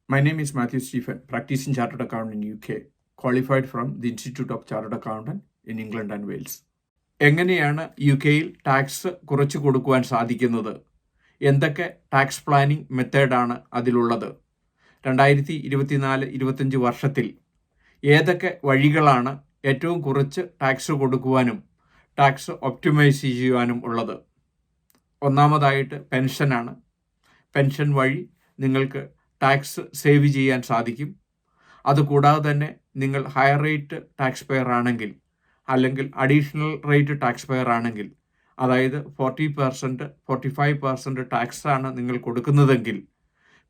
My name is Matthew Stephen, practicing chartered accountant in UK, qualified from the Institute of Chartered Accountant in England and Wales. എങ്ങനെയാണ് U കെയിൽ tax കുറച്ചു കൊടുക്കുവാൻ സാധിക്കുന്നത്? എന്തൊക്കെ tax planning മെത്തേഡാണ് അതിലുള്ളത്? 2024-25 വർഷത്തിൽ ഏതൊക്കെ വഴികളാണ് ഏറ്റവും കുറച്ച് ടാക്സ് കൊടുക്കുവാനും ടാക്സ് ഒപ്റ്റിമൈസ് ചെയ്യുവാനും ഉള്ളത്? ഒന്നാമതായിട്ട് പെൻഷനാണ്. പെൻഷൻ വഴി നിങ്ങൾക്ക് ടാക്സ് സേവ് ചെയ്യാൻ സാധിക്കും. അതുകൂടാതെ തന്നെ നിങ്ങൾ ഹയർ റേറ്റ് ടാക്സ് പെയർ ആണെങ്കിൽ അല്ലെങ്കിൽ അഡീഷണൽ റേറ്റ് ടാക്സ് പെയർ ആണെങ്കിൽ, അതായത് 40%, 45% ടാക്സാണ് നിങ്ങൾ കൊടുക്കുന്നതെങ്കിൽ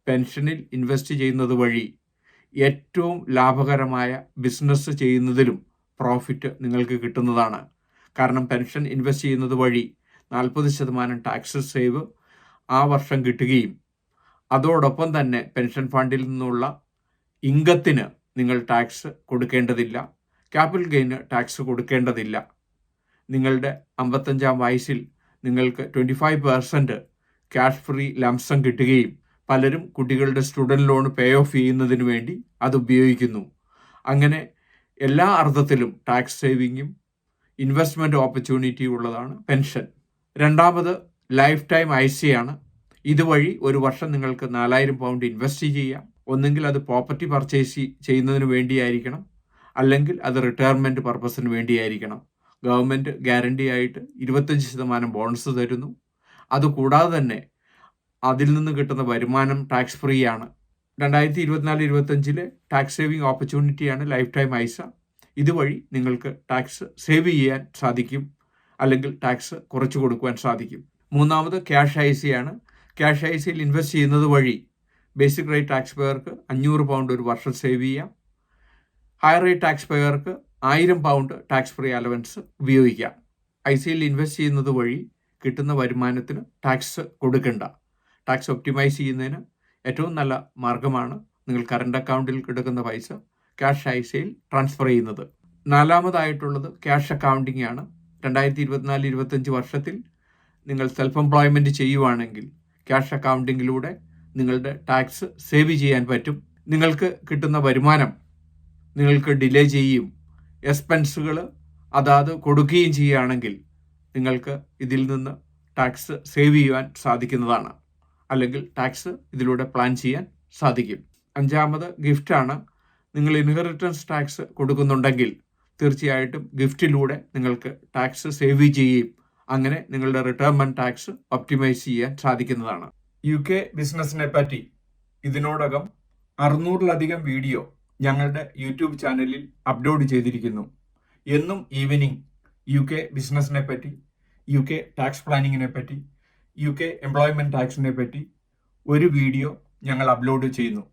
പെൻഷനിൽ ഇൻവെസ്റ്റ് ചെയ്യുന്നത് വഴി ഏറ്റവും ലാഭകരമായ ബിസിനസ് ചെയ്യുന്നതിലും പ്രോഫിറ്റ് നിങ്ങൾക്ക് കിട്ടുന്നതാണ്. കാരണം പെൻഷൻ ഇൻവെസ്റ്റ് ചെയ്യുന്നത് വഴി 40% ടാക്സ് സേവ് ആ വർഷം കിട്ടുകയും അതോടൊപ്പം തന്നെ പെൻഷൻ ഫണ്ടിൽ നിന്നുള്ള ഇൻകത്തിന് നിങ്ങൾ ടാക്സ് കൊടുക്കേണ്ടതില്ല, ക്യാപിറ്റൽ ഗെയിന് ടാക്സ് കൊടുക്കേണ്ടതില്ല. നിങ്ങളുടെ 55-ാം വയസ്സിൽ നിങ്ങൾക്ക് 25% ക്യാഷ് ഫ്രീ ലംസം കിട്ടുകയും പലരും കുട്ടികളുടെ സ്റ്റുഡൻറ് ലോൺ പേ ഓഫ് ചെയ്യുന്നതിന് വേണ്ടി അത് ഉപയോഗിക്കുന്നു. അങ്ങനെ എല്ലാ അർത്ഥത്തിലും ടാക്സ് സേവിങ്ങും ഇൻവെസ്റ്റ്മെൻറ്റ് ഓപ്പർച്യൂണിറ്റി ഉള്ളതാണ് പെൻഷൻ. രണ്ടാമത് ലൈഫ് ടൈം IC ആണ്. ഇതുവഴി ഒരു വർഷം നിങ്ങൾക്ക് 4000 പൗണ്ട് ഇൻവെസ്റ്റ് ചെയ്യാം. ഒന്നെങ്കിൽ അത് പ്രോപ്പർട്ടി പർച്ചേസ് ചെയ്യുന്നതിന് വേണ്ടിയായിരിക്കണം, അല്ലെങ്കിൽ അത് റിട്ടയർമെൻറ്റ് പർപ്പസിന് വേണ്ടിയായിരിക്കണം. ഗവൺമെൻറ് ഗ്യാരണ്ടി ആയിട്ട് 25% ബോണസ് തരുന്നു. അതുകൂടാതെ തന്നെ അതിൽ നിന്ന് കിട്ടുന്ന വരുമാനം ടാക്സ് ഫ്രീ ആണ്. 2024-25 ടാക്സ് സേവിങ് ഓപ്പർച്യൂണിറ്റിയാണ് ലൈഫ് ടൈം ISA. ഇതുവഴി നിങ്ങൾക്ക് ടാക്സ് സേവ് ചെയ്യാൻ സാധിക്കും, അല്ലെങ്കിൽ ടാക്സ് കുറച്ച് കൊടുക്കുവാൻ സാധിക്കും. മൂന്നാമത് ക്യാഷ് IC ആണ്. ക്യാഷ് ICയിൽ ഇൻവെസ്റ്റ് ചെയ്യുന്നത് വഴി ബേസിക് റേറ്റ് ടാക്സ് പെയർക്ക് 500 പൗണ്ട് ഒരു വർഷം സേവ് ചെയ്യാം. ഹയർ റേറ്റ് ടാക്സ് പെയർക്ക് 1000 പൗണ്ട് ടാക്സ് ഫ്രീ അലവൻസ് ഉപയോഗിക്കാം. ICയിൽ ഇൻവെസ്റ്റ് ചെയ്യുന്നത് വഴി കിട്ടുന്ന വരുമാനത്തിന് ടാക്സ് കൊടുക്കണ്ട. ടാക്സ് ഒപ്റ്റിമൈസ് ചെയ്യുന്നതിന് ഏറ്റവും നല്ല മാർഗമാണ് നിങ്ങൾ കറണ്ട് അക്കൗണ്ടിൽ കിടക്കുന്ന പൈസ ക്യാഷ് ICയിൽ ട്രാൻസ്ഫർ ചെയ്യുന്നത്. നാലാമതായിട്ടുള്ളത് ക്യാഷ് അക്കൗണ്ടിങ് ആണ്. 2024-25 വർഷത്തിൽ നിങ്ങൾ സെൽഫ് എംപ്ലോയ്മെൻറ്റ് ചെയ്യുവാണെങ്കിൽ ക്യാഷ് അക്കൗണ്ടിങ്ങിലൂടെ നിങ്ങളുടെ ടാക്സ് സേവ് ചെയ്യാൻ പറ്റും. നിങ്ങൾക്ക് കിട്ടുന്ന വരുമാനം നിങ്ങൾക്ക് ഡിലേ ചെയ്യും, എക്സ്പെൻസുകൾ അതാത് കൊടുക്കുകയും ചെയ്യുകയാണെങ്കിൽ നിങ്ങൾക്ക് ഇതിൽ നിന്ന് ടാക്സ് സേവ് ചെയ്യുവാൻ സാധിക്കുന്നതാണ്, അല്ലെങ്കിൽ ടാക്സ് ഇതിലൂടെ പ്ലാൻ ചെയ്യാൻ സാധിക്കും. അഞ്ചാമത് ഗിഫ്റ്റാണ്. നിങ്ങൾ ഇൻഹെറിറ്റൻസ് ടാക്സ് കൊടുക്കുന്നുണ്ടെങ്കിൽ തീർച്ചയായിട്ടും ഗിഫ്റ്റിലൂടെ നിങ്ങൾക്ക് ടാക്സ് സേവ് ചെയ്യുകയും അങ്ങനെ നിങ്ങളുടെ റിട്ടയർമെൻറ്റ് ടാക്സ് ഒപ്റ്റിമൈസ് ചെയ്യാൻ സാധിക്കുന്നതാണ്. UK ബിസിനസ്സിനെ പറ്റി ഇതിനോടകം 600-ലധികം വീഡിയോ ഞങ്ങളുടെ യൂട്യൂബ് ചാനലിൽ അപ്ലോഡ് ചെയ്തിരിക്കുന്നു. എന്നും ഈവനിങ് UK ബിസിനസ്സിനെ പറ്റി, UK ടാക്സ് പ്ലാനിങ്ങിനെ പറ്റി, UK എംപ്ലോയ്മെൻറ്റ് ടാക്സിനെ പറ്റി ഒരു വീഡിയോ ഞങ്ങൾ അപ്ലോഡ് ചെയ്യുന്നു.